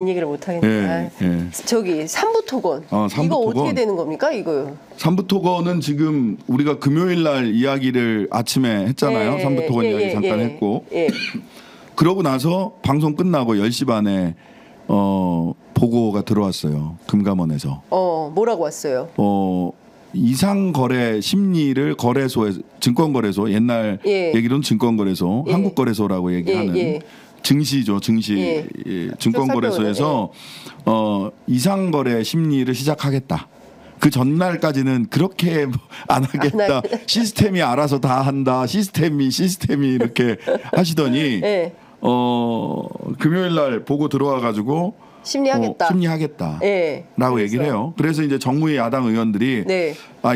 얘기를 못 하겠네. 저기 삼부토건. 삼부토건. 이거 어떻게 되는 겁니까? 이거. 삼부토건은 지금 우리가 금요일 날 이야기를 아침에 했잖아요. 삼부토건 이야기 잠깐 했고. 그러고 나서 방송 끝나고 10시 반에 보고가 들어왔어요. 금감원에서. 뭐라고 왔어요? 이상거래 심리를 거래소에서 증권거래소 옛날 얘기로는 증권거래소 한국거래소라고 얘기하는 증시죠. 증시 증권거래소에서 이상거래 심리를 시작하겠다. 그 전날까지는 그렇게 안 하겠다. 시스템이 알아서 다 한다. 시스템이 이렇게 하시더니 금요일 날 보고 들어와 가지고 심리하겠다. 라고 얘기를 해요. 그래서 이제 정무위 야당 의원들이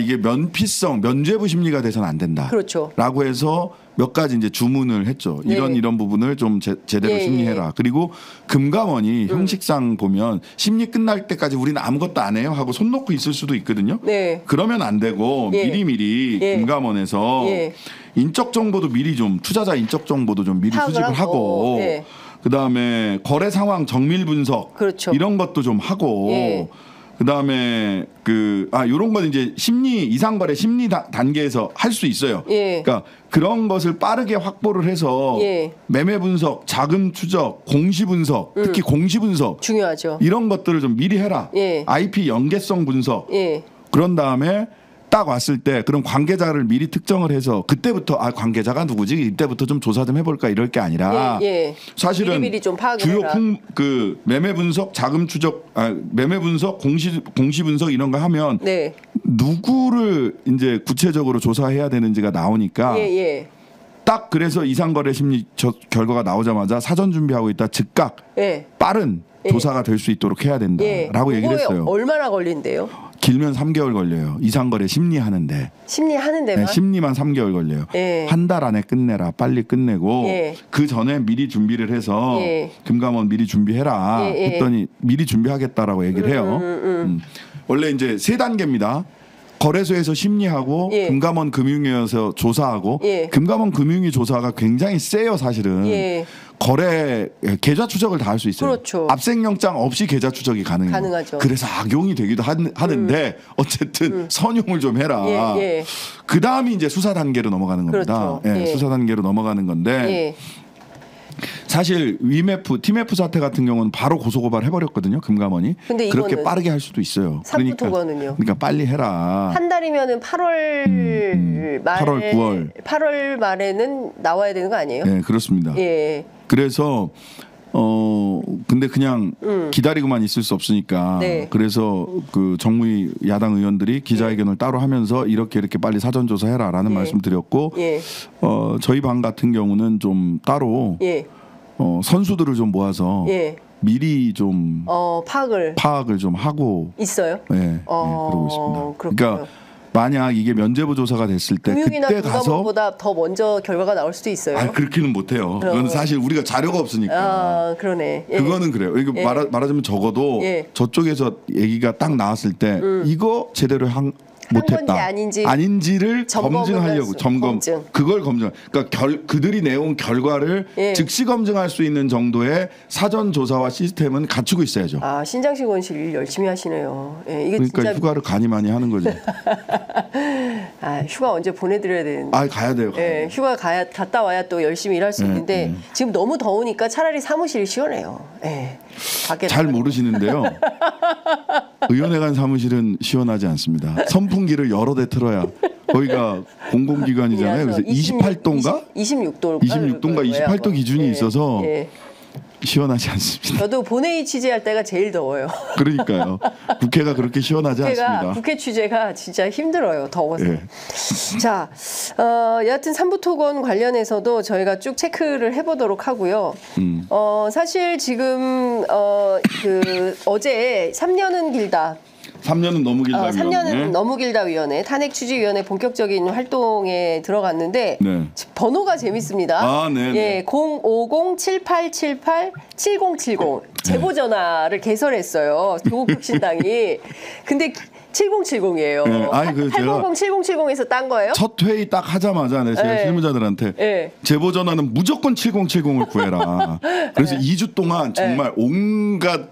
이게 면죄부 심리가 돼서는 안 된다. 그렇죠. 라고 해서 몇 가지 이제 주문을 했죠. 이런 부분을 좀 제대로 심리해라. 그리고 금감원이 형식상 보면 심리 끝날 때까지 우리는 아무것도 안 해요 하고 손 놓고 있을 수도 있거든요. 그러면 안 되고 미리미리 금감원에서 인적 정보도 미리 좀 투자자 인적 정보도 좀 미리 수집을 하고 그다음에 거래 상황 정밀 분석 이런 것도 좀 하고 그다음에 이런 건 이제 이상거래 심리 단계에서 할 수 있어요. 그러니까 그런 것을 빠르게 확보를 해서 매매 분석, 자금 추적, 공시 분석, 특히 공시 분석 중요하죠. 이런 것들을 좀 미리 해라. IP 연계성 분석. 그런 다음에 딱 왔을 때 그런 관계자를 미리 특정을 해서 그때부터 관계자가 누구지? 이때부터 좀 조사 좀 해볼까 이럴 게 아니라 사실은 미리 좀 주요 매매 분석, 자금 추적, 매매 분석, 공시 분석 이런 거 하면 누구를 이제 구체적으로 조사해야 되는지가 나오니까 딱 그래서 이상거래 심리 결과가 나오자마자 사전 준비하고 있다 즉각 빠른 조사가 될 수 있도록 해야 된다라고 얘기를 했어요. 얼마나 걸린대요? 길면 3개월 걸려요. 이상거래 심리하는데. 심리하는데만? 심리만 3개월 걸려요. 한 달 안에 끝내라. 빨리 끝내고 그 전에 미리 준비를 해서 금감원 미리 준비해라 했더니 미리 준비하겠다라고 얘기를 해요. 원래 이제 3단계입니다. 거래소에서 심리하고 금감원 금융위에서 조사하고 금감원 금융위 조사가 굉장히 세요 사실은. 거래 계좌 추적을 다 할 수 있어요. 그렇죠. 압색영장 없이 계좌 추적이 가능하죠. 그래서 악용이 되기도 하는데 어쨌든 선용을 좀 해라. 그 다음이 이제 수사 단계로 넘어가는 겁니다. 수사 단계로 넘어가는 건데 사실 TMF 사태 같은 경우는 바로 고소고발 해버렸거든요. 금감원이. 근데 그렇게 빠르게 할 수도 있어요. 그러니까 빨리 해라. 한 달이면은 8월 9월 말에는 나와야 되는 거 아니에요? 네, 그렇습니다. 그래서 근데 그냥 기다리고만 있을 수 없으니까 그래서 그 정무위 야당 의원들이 기자회견을 따로 하면서 이렇게 빨리 사전 조사해라라는 말씀드렸고 저희 방 같은 경우는 좀 따로 선수들을 좀 모아서 미리 좀 파악을 좀 하고 있어요. 그러고 있습니다. 그러니까 만약 이게 면죄부 조사가 됐을 때 그때 가서 보다 더 먼저 결과가 나올 수도 있어요. 그렇게는 못해요. 그건 사실 우리가 자료가 없으니까. 그러네. 그거는 그래요. 이거 말하자면 적어도 저쪽에서 얘기가 딱 나왔을 때 이거 제대로 못했다. 아닌지를 검증하려고 그걸 검증. 그러니까 그들이 내온 결과를 즉시 검증할 수 있는 정도의 사전 조사와 시스템은 갖추고 있어야죠. 신장식 원실 일 열심히 하시네요. 이게 그러니까 진짜 휴가를 간이 많이 하는 거죠. 휴가 언제 보내드려야 되는데. 가야 돼요. 휴가 갔다 와야 또 열심히 일할 수 있는데 지금 너무 더우니까 차라리 사무실이 시원해요. 잘 모르시는데요. 의원회관 사무실은 시원하지 않습니다. 선풍기를 여러 대 틀어야 거기가 공공기관이잖아요. 그래서 28도인가? 26도인가 28도 기준이 있어서 시원하지 않습니다. 저도 본회의 취재할 때가 제일 더워요. 그러니까요. 국회가 그렇게 시원하지 않습니다. 국회 취재가 진짜 힘들어요. 더워서. 자, 여하튼 삼부토건 관련해서도 저희가 쭉 체크를 해보도록 하고요. 사실 지금 어제 3년은 길다. 3년은 너무 길다. 3년은 너무 길다 위원회 탄핵추진위원회 본격적인 활동에 들어갔는데 번호가 재밌습니다. 050-7878-7070 제보 전화를 개설했어요. 조국혁신당이. 근데 7070이에요. 예, 아니 그 제가 800 7070에서 딴 거예요? 첫 회의 딱 하자마자 제가 네. 실무자들한테 네. 제보 전화는 무조건 7070을 구해라. 그래서 2주 동안 정말 온갖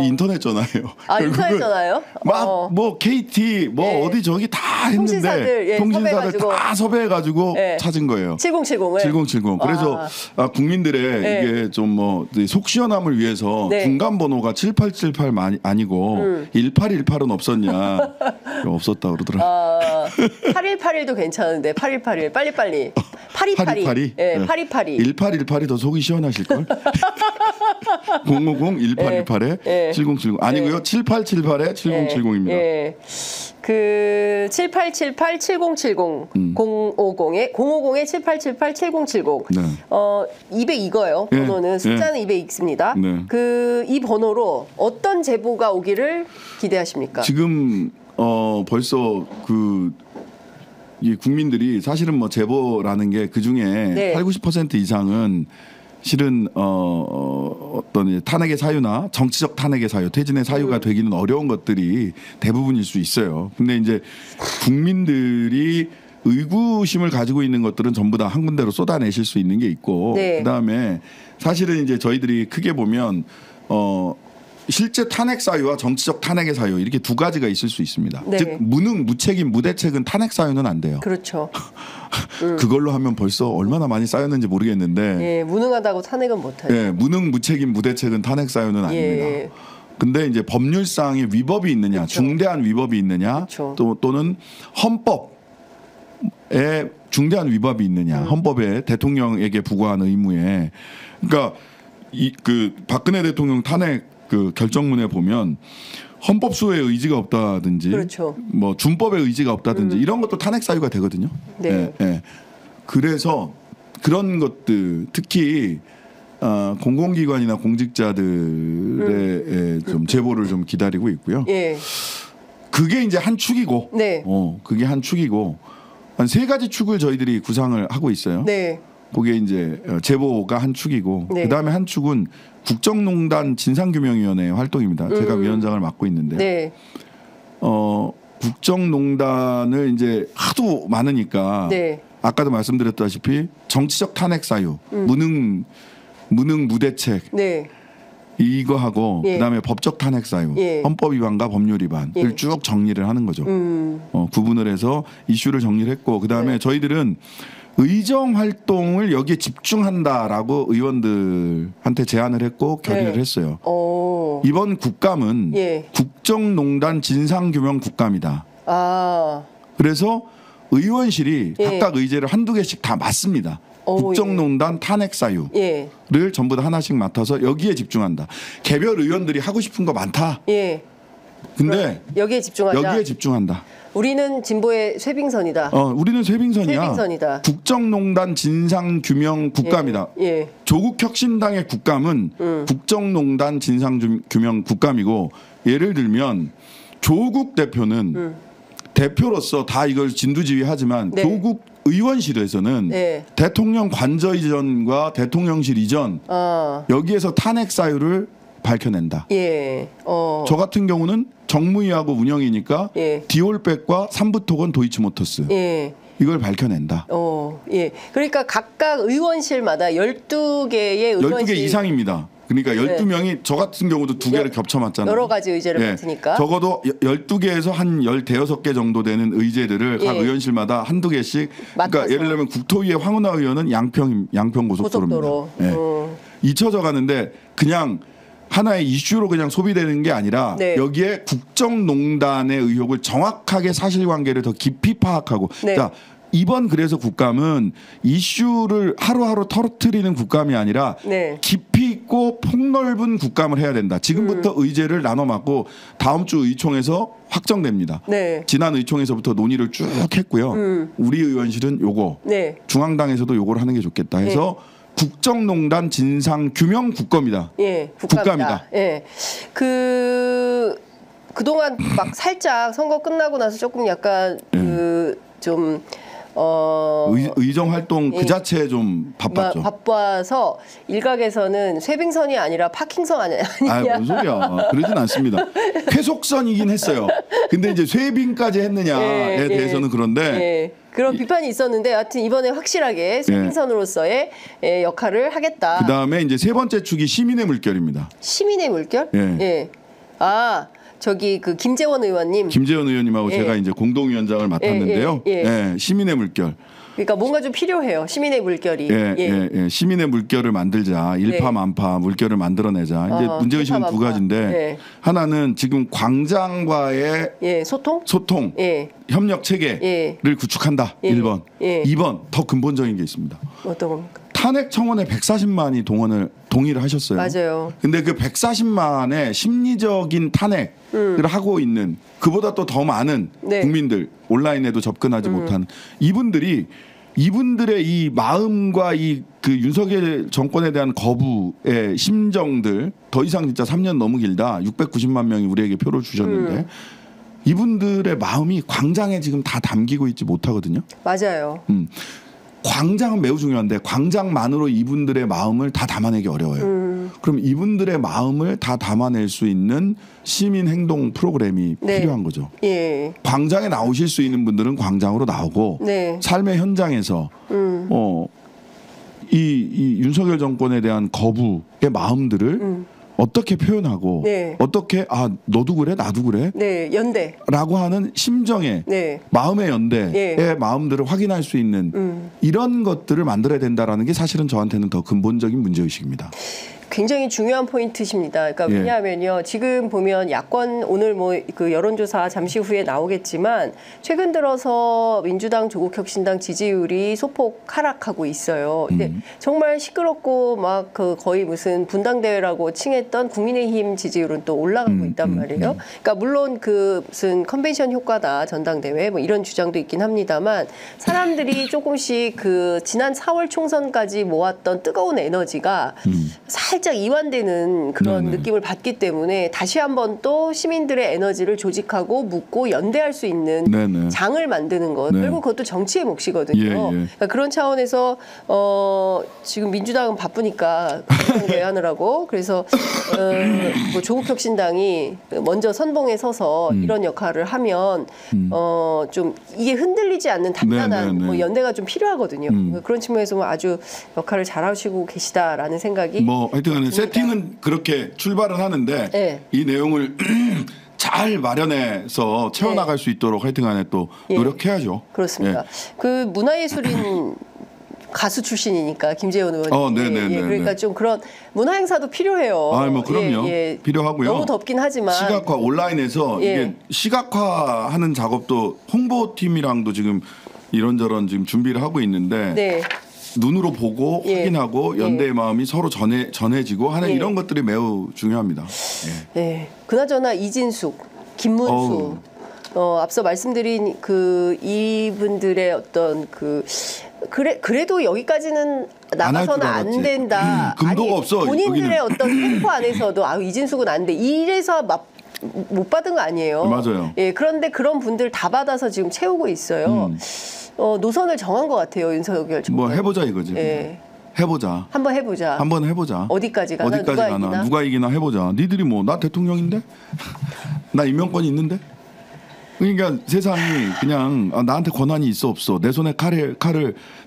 인터넷 전화예요. 인터넷 전화요? 막 뭐 KT 뭐 예. 어디 저기 다 했는데 통신사들, 통신사들 섭외해가지고. 다 섭외해가지고 예. 찾은 거예요. 7070을 7070. 그래서 국민들의 네. 이게 좀 뭐 속 시원함을 위해서 네. 중간 번호가 7878 아니고 1818은 없었냐? 없었다 그러더라. 8181도 괜찮은데 8181 빨리빨리 8282 예, 8282 1818이 더 속이 시원하실 걸. 050 1818에 예. 7070 아니고요. 7878에 7070입니다. 예. 그 7878 7070 050에 7878 7070 네. 200 이거예요. 예. 번호는 숫자는 200X입니다. 네. 그 이 번호로 어떤 제보가 오기를 기대하십니까? 지금 벌써 이 국민들이 사실은 뭐 제보라는 게 그 중에 네. 80~90% 이상은 실은 어떤 탄핵의 사유나 정치적 탄핵의 사유, 퇴진의 사유가 되기는 어려운 것들이 대부분일 수 있어요. 근데 이제 국민들이 의구심을 가지고 있는 것들은 전부 다 한 군데로 쏟아내실 수 있는 게 있고, 네. 그다음에 사실은 이제 저희들이 크게 보면 실제 탄핵 사유와 정치적 탄핵의 사유 이렇게 두 가지가 있을 수 있습니다. 네. 즉 무능, 무책임, 무대책은 탄핵 사유는 안 돼요. 그렇죠. 그걸로 하면 벌써 얼마나 많이 쌓였는지 모르겠는데, 예, 무능하다고 탄핵은 못하죠. 예, 무능, 무책임, 무대책은 탄핵 사유는 아닙니다. 예. 근데 이제 법률상의 위법이 있느냐, 그쵸. 중대한 위법이 있느냐, 그쵸. 또는 헌법에 중대한 위법이 있느냐, 헌법에 대통령에게 부과한 의무에, 그러니까 그 박근혜 대통령 탄핵 그 결정문에 보면 헌법 수호의 의지가 없다든지, 그렇죠. 뭐 준법의 의지가 없다든지 이런 것도 탄핵 사유가 되거든요. 네. 예, 예. 그래서 그런 것들 특히 공공기관이나 공직자들의 좀 제보를 좀 기다리고 있고요. 예. 그게 이제 한 축이고, 네. 그게 한 축이고 한 세 가지 축을 저희들이 구상을 하고 있어요. 네. 그게 이제 제보가 한 축이고, 네. 그다음에 한 축은 국정농단 진상규명위원회 활동입니다. 제가 위원장을 맡고 있는데, 네. 국정농단을 이제 하도 많으니까 네. 아까도 말씀드렸다시피 정치적 탄핵 사유, 무능 무대책 네. 이거 하고 예. 그다음에 법적 탄핵 사유, 예. 헌법 위반과 법률 위반을 예. 쭉 정리를 하는 거죠. 구분을 해서 이슈를 정리를 했고, 그다음에 네. 저희들은 의정 활동을 여기에 집중한다라고 의원들한테 제안을 했고 결의를 네. 했어요. 오. 이번 국감은 예. 국정농단 진상규명 국감이다. 아. 그래서 의원실이 예. 각각 의제를 한두 개씩 다 맡습니다. 오, 국정농단 탄핵 사유를 예. 전부 다 하나씩 맡아서 여기에 집중한다. 개별 의원들이 하고 싶은 거 많다. 예. 근데 여기에 집중하자. 여기에 집중한다. 우리는 진보의 쇠빙선이다. 우리는 쇠빙선이야. 쇠빙선이다. 국정농단 진상규명 국감이다. 예. 조국혁신당의 국감은 국정농단 진상규명 국감이고, 예를 들면 조국 대표는 대표로서 다 이걸 진두지휘하지만 네. 조국 의원실에서는 네. 대통령 관저 이전과 대통령실 이전 여기에서 탄핵 사유를 밝혀낸다. 예. 저 같은 경우는 정무위하고 운영이니까 예. 디올백과 삼부토건 도이치모터스 예. 이걸 밝혀낸다. 예. 그러니까 각각 의원실마다 12개의 12개 이상입니다. 그러니까 12명이 저 같은 경우도 두 개를 겹쳐 맞잖아요. 여러 가지 의제를 예. 맡으니까. 적어도 12개에서 한 15개 정도 되는 의제들을 각 예. 의원실마다 한두 개씩. 맡아서. 그러니까 예를 들면 국토위의 황운하 의원은 양평 고속도로입니다. 고속도로. 예. 잊혀져 가는데 그냥 하나의 이슈로 그냥 소비되는 게 아니라 네. 여기에 국정농단의 의혹을 정확하게 사실관계를 더 깊이 파악하고. 네. 자, 이번 그래서 국감은 이슈를 하루하루 터뜨리는 국감이 아니라 네. 깊이 있고 폭넓은 국감을 해야 된다. 지금부터 의제를 나눠 맡고 다음 주 의총에서 확정됩니다. 네. 지난 의총에서부터 논의를 쭉 했고요. 우리 의원실은 요거, 네. 중앙당에서도 요거를 하는 게 좋겠다 해서 국정농단 진상규명 국감이다. 예. 국감이다. 예. 그동안 막 살짝 선거 끝나고 나서 조금 약간 좀 의정 활동 그 자체에 좀 바빴죠. 바빠서 일각에서는 쇄빙선이 아니라 파킹선 아니냐. 뭔 소리야. 그러진 않습니다. 쾌속선이긴 했어요. 근데 이제 쇄빙까지 했느냐에 대해서는 그런데 그런 비판이 있었는데 하여튼 이번에 확실하게 쇄빙선으로서의 역할을 하겠다. 그다음에 이제 세 번째 축이 시민의 물결입니다. 시민의 물결? 저기 그 김재원 의원님하고 제가 이제 공동위원장을 맡았는데요. 시민의 물결. 그러니까 뭔가 좀 필요해요. 시민의 물결이. 시민의 물결을 만들자. 일파만파 물결을 만들어내자. 이제 문제의식은 두 가지인데 하나는 지금 광장과의 소통, 협력 체계를 구축한다. 1번. 2번 더 근본적인 게 있습니다. 어떤 겁니까? 탄핵 청원에 140만이 동의를 하셨어요. 맞아요. 근데 그 140만의 심리적인 탄핵을 하고 있는 그보다 또 더 많은 국민들 온라인에도 접근하지 못한 이분들의 이 마음과 이 그 윤석열 정권에 대한 거부의 심정들 더 이상 진짜 3년 너무 길다. 690만 명이 우리에게 표를 주셨는데 이분들의 마음이 광장에 지금 다 담기고 있지 못하거든요. 맞아요. 광장은 매우 중요한데 광장만으로 이분들의 마음을 다 담아내기 어려워요. 그럼 이분들의 마음을 다 담아낼 수 있는 시민 행동 프로그램이 필요한 거죠. 광장에 나오실 수 있는 분들은 광장으로 나오고 삶의 현장에서 이 윤석열 정권에 대한 거부의 마음들을 어떻게 표현하고 어떻게 너도 그래 나도 그래 연대라고 하는 심정의 마음의 연대의 마음들을 확인할 수 있는 이런 것들을 만들어야 된다라는 게 사실은 저한테는 더 근본적인 문제의식입니다. 굉장히 중요한 포인트십니다. 그러니까 왜냐하면요, 지금 보면 야권 오늘 뭐 그 여론조사 잠시 후에 나오겠지만 최근 들어서 민주당, 조국혁신당 지지율이 소폭 하락하고 있어요. 근데 정말 시끄럽고 막 그 거의 무슨 분당대회라고 칭했던 국민의힘 지지율은 또 올라가고 있단 말이에요. 그러니까 물론 그 무슨 컨벤션 효과다 전당대회 뭐 이런 주장도 있긴 합니다만 사람들이 조금씩 그 지난 4월 총선까지 모았던 뜨거운 에너지가 살짝 이완되는 그런 느낌을 받기 때문에 다시 한번 또 시민들의 에너지를 조직하고 묶고 연대할 수 있는 장을 만드는 것. 결국 그것도 정치의 몫이거든요. 그러니까 그런 차원에서 지금 민주당은 바쁘니까 대하느라고 그래서 뭐 조국혁신당이 먼저 선봉에 서서 이런 역할을 하면 좀 이게 흔들리지 않는 단단한 뭐 연대가 좀 필요하거든요. 그런 측면에서 아주 역할을 잘하시고 계시다라는 생각이 하여튼 세팅은 그렇게 출발을 하는데 이 내용을 잘 마련해서 채워나갈 수 있도록 하여튼간에 또 노력해야죠. 그렇습니다. 그 문화예술인 가수 출신이니까 김재원 의원님. 그러니까 좀 그런 문화 행사도 필요해요. 그럼요. 필요하고요. 너무 덥긴 하지만 시각화 온라인에서 이게 시각화하는 작업도 홍보팀이랑도 지금 이런저런 지금 준비를 하고 있는데. 눈으로 보고 확인하고 연대의 마음이 서로 전해지고 하는 이런 것들이 매우 중요합니다. 그나저나 이진숙, 김문수 앞서 말씀드린 그 이분들의 어떤 그래도 여기까지는 나가서는 안 된다. 금도가 없어. 본인들의 어떤 캠프 안에서도 이진숙은 안 돼. 이래서 못 받은 거 아니에요. 맞아요. 그런데 그런 분들 다 받아서 지금 채우고 있어요. 노선을 정한 것 같아요, 윤석열 정권. 뭐 해보자 이거지. 해보자. 한번 해보자. 어디까지 가나? 누가 이기나 해보자. 니들이 뭐 나 대통령인데? 나 임명권이 있는데? 그러니까 세상이 그냥 나한테 권한이 있어 없어. 내 손에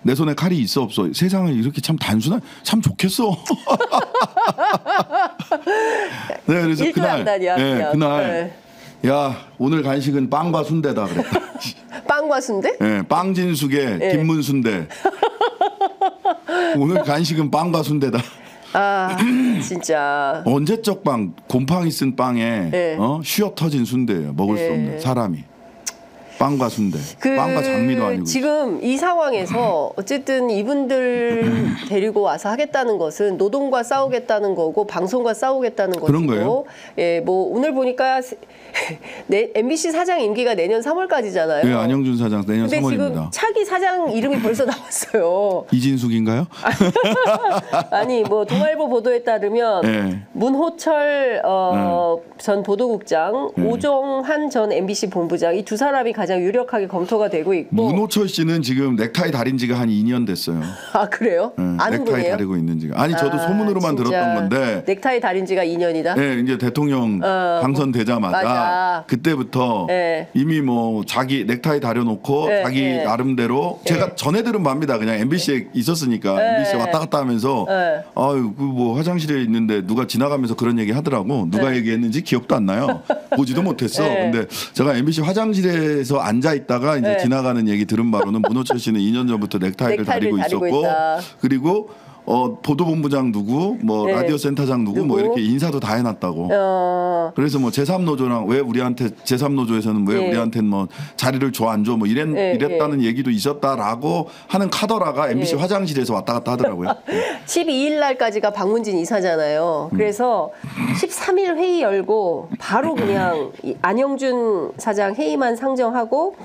내 손에 칼이 있어 없어. 세상은 이렇게 참 단순한 참 좋겠어. 그래서 그날 야 오늘 간식은 빵과 순대다 그랬다. 빵과 순대? 빵진숙의 김문순대. 오늘 간식은 빵과 순대다. 진짜 언제적 빵 곰팡이 쓴 빵에 쉬어 터진 순대예요. 먹을 수 없는 사람이. 빵과 순대, 빵과 장미도 아니고. 지금 이 상황에서 어쨌든 이분들 데리고 와서 하겠다는 것은 노동과 싸우겠다는 거고 방송과 싸우겠다는 것이고. 그런 거예요? 뭐 오늘 보니까 MBC 사장 임기가 내년 3월까지잖아요. 안영준 사장 내년 3월입니다. 근데 지금 차기 사장 이름이 벌써 나왔어요. 이진숙인가요? 아니 뭐 동아일보 보도에 따르면 문호철 전 보도국장, 오종한 전 MBC 본부장 이 두 사람이 가장 유력하게 검토가 되고 있고. 문호철 씨는 지금 넥타이 다린 지가 한 2년 됐어요. 아 그래요? 네, 아는 넥타이 분이에요? 다리고 있는 지가. 아니 저도 소문으로만 진짜 들었던 건데. 넥타이 다린 지가 2년이다. 네, 이제 대통령 당선되자마자 맞아. 그때부터 네. 이미 뭐 자기 넥타이 다려놓고 네, 자기 네. 나름대로 제가 전해 들은 바입니다. 그냥 MBC에 있었으니까 MBC 왔다 갔다 하면서 네. 아유 그 뭐 화장실에 있는데 누가 지나가면서 그런 얘기 하더라고. 누가 얘기했는지 기억도 안 나요. 보지도 못했어. 네. 근데 제가 MBC 화장실에서 앉아 있다가 이제 네. 지나가는 얘기 들은 바로는 문호철 씨는 2년 전부터 넥타이를 다리고 있었고 있다. 그리고 보도본부장 누구, 뭐 네. 라디오 센터장 누구, 뭐 이렇게 인사도 다 해놨다고. 그래서 뭐 제3노조랑 왜 우리한테 제3노조에서는 왜 네. 우리한테는 뭐 자리를 줘 안 줘 뭐 이랬다는 얘기도 있었다라고 하는 카더라가 MBC 화장실에서 왔다 갔다 하더라고요. 12일 날까지가 박문진 이사잖아요. 그래서 13일 회의 열고 바로 그냥 이 안영준 사장 해임안 상정하고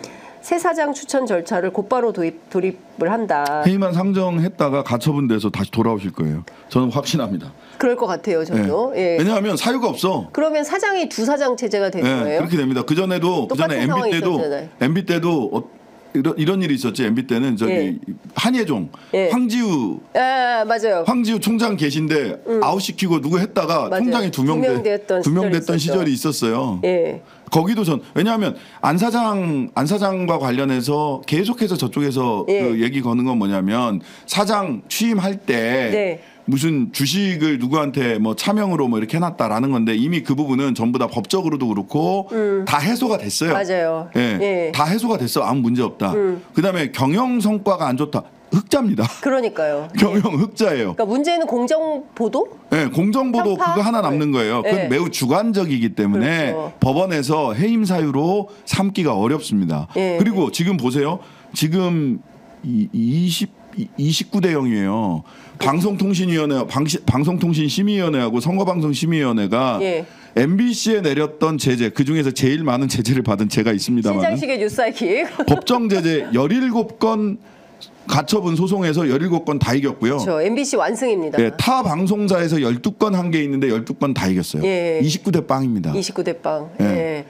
새 사장 추천 절차를 곧바로 돌입을 한다. 회의만 상정했다가 가처분 돼서 다시 돌아오실 거예요. 저는 확신합니다. 그럴 것 같아요, 저도. 네. 예. 왜냐하면 사유가 없어. 그러면 사장이 두 사장 체제가 되는 네, 거예요? 그렇게 됩니다. 그 전에도 똑같은 상황이 있었잖아요. MB 때도 이런 일이 있었지. MB 때는 저기 예. 한예종, 예. 황지우 맞아요. 황지우 총장 계신데 아웃시키고 누구 했다가 맞아요. 총장이 두 명 됐던 됐던 시절이 시절이 있었어요. 예. 거기도 왜냐하면 안 사장과 관련해서 계속해서 저쪽에서 예. 그 얘기 거는 건 뭐냐면 사장 취임할 때 네. 무슨 주식을 누구한테 뭐 차명으로 뭐 이렇게 해놨다라는 건데 이미 그 부분은 전부 다 법적으로도 그렇고 다 해소가 됐어요. 맞아요. 예, 예. 다 해소가 됐어. 아무 문제 없다. 그다음에 경영 성과가 안 좋다. 흑자입니다. 그러니까요. 경영 흑자예요. 그러니까 문제는 공정 보도? 네, 공정보도 편파? 그거 하나 남는 거예요. 그건 네. 매우 주관적이기 때문에 그렇죠. 법원에서 해임 사유로 삼기가 어렵습니다. 네. 그리고 지금 보세요. 지금 29대 0이에요. 방송통신심의위원회하고 선거방송심의위원회가 예. MBC에 내렸던 제재 그 중에서 제일 많은 제재를 받은 제가 있습니다만 신장식의 뉴스사이킥. 법정 제재 17건 가처분 소송에서 17건 다 이겼고요. 그렇죠. MBC 완승입니다. 네, 타 방송사에서 12건 한 게 있는데 12건 다 이겼어요. 예. 29대 빵입니다. 29대 빵. 예. 예.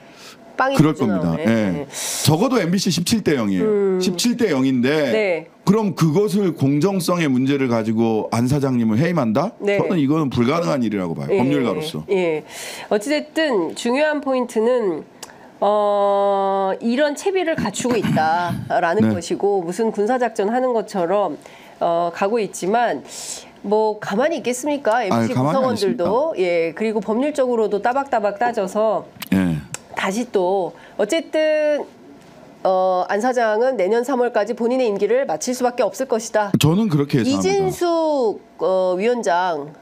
빵이 그럴 자주 겁니다. 나오네. 예. 적어도 MBC 17대 0이에요. 17대 0인데 네. 그럼 그것을 공정성의 문제를 가지고 안 사장님을 해임한다? 네. 저는 이거는 불가능한 일이라고 봐요. 법률가로서. 예. 어찌됐든 중요한 포인트는 이런 채비를 갖추고 있다라는 네. 것이고 무슨 군사작전 하는 것처럼 가고 있지만 뭐 가만히 있겠습니까? MBC 가만히 안 구성원들도 예 그리고 법률적으로도 따박따박 따져서 예. 다시 또 어쨌든 안 사장은 내년 3월까지 본인의 임기를 마칠 수밖에 없을 것이다. 저는 그렇게 예상합니다. 이진숙 위원장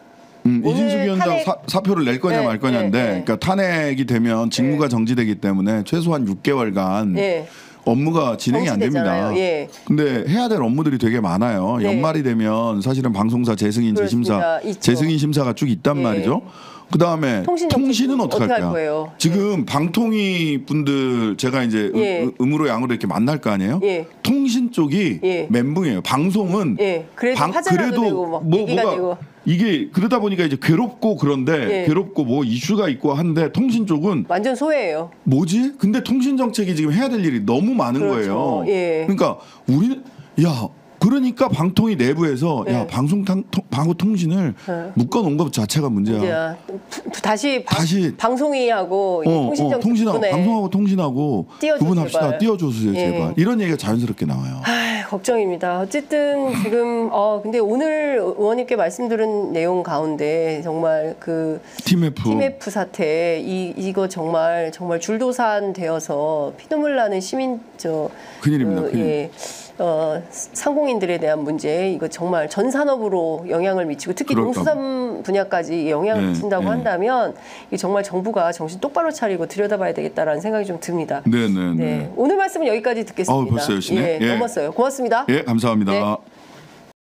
이진숙 위원장 탄핵- 사표를 낼 거냐 네, 말 거냐인데 네, 네. 그러니까 탄핵이 되면 직무가 정지되기 때문에 최소한 6개월간 예. 업무가 진행이 안 됩니다. 정지되잖아요. 예. 근데 해야 될 업무들이 되게 많아요. 네. 연말이 되면 사실은 방송사 재승인 재심사, 그렇습니다. 있죠. 재승인 심사가 쭉 있단 예. 말이죠. 그다음에 통신은 어떻게 어떻게 할 할까요? 거예요? 지금 방통위 분들 제가 이제 예. 음으로 양으로 이렇게 만날 거 아니에요? 예. 통신 쪽이 예. 멘붕이에요. 방송은 예. 그래도 화제라도 되고 막 얘기가 되고. 이게 그러다 보니까 이제 괴롭고 그런데 예. 괴롭고 뭐 이슈가 있고 한데 통신 쪽은 완전 소외예요. 뭐지? 근데 통신 정책이 지금 해야 될 일이 너무 많은 그렇죠. 거예요. 예. 그러니까 우리는 그러니까 방통위 내부에서 네. 방통신을 묶어놓은 것 자체가 문제야. 이제 다시 다시 방송위하고 통신정 통신하고 방송하고 통신하고 띄워줘, 구분합시다. 제발. 띄워주세요, 예. 제발. 이런 얘기가 자연스럽게 나와요. 걱정입니다. 어쨌든 지금 근데 오늘 의원님께 말씀드린 내용 가운데 정말 그 TMF 사태 이거 정말 줄도산 되어서 피눈물 나는 시민 큰일입니다. 큰일. 예. 상공인들에 대한 문제 이거 정말 전 산업으로 영향을 미치고 특히 그럴까 농수산 분야까지 영향을 네, 미친다고 네. 한다면 이 정말 정부가 정신 똑바로 차리고 들여다봐야 되겠다라는 생각이 좀 듭니다. 네네네. 오늘 말씀은 여기까지 듣겠습니다. 벌써 열시네. 예, 예. 넘었어요. 고맙습니다. 예, 감사합니다. 네.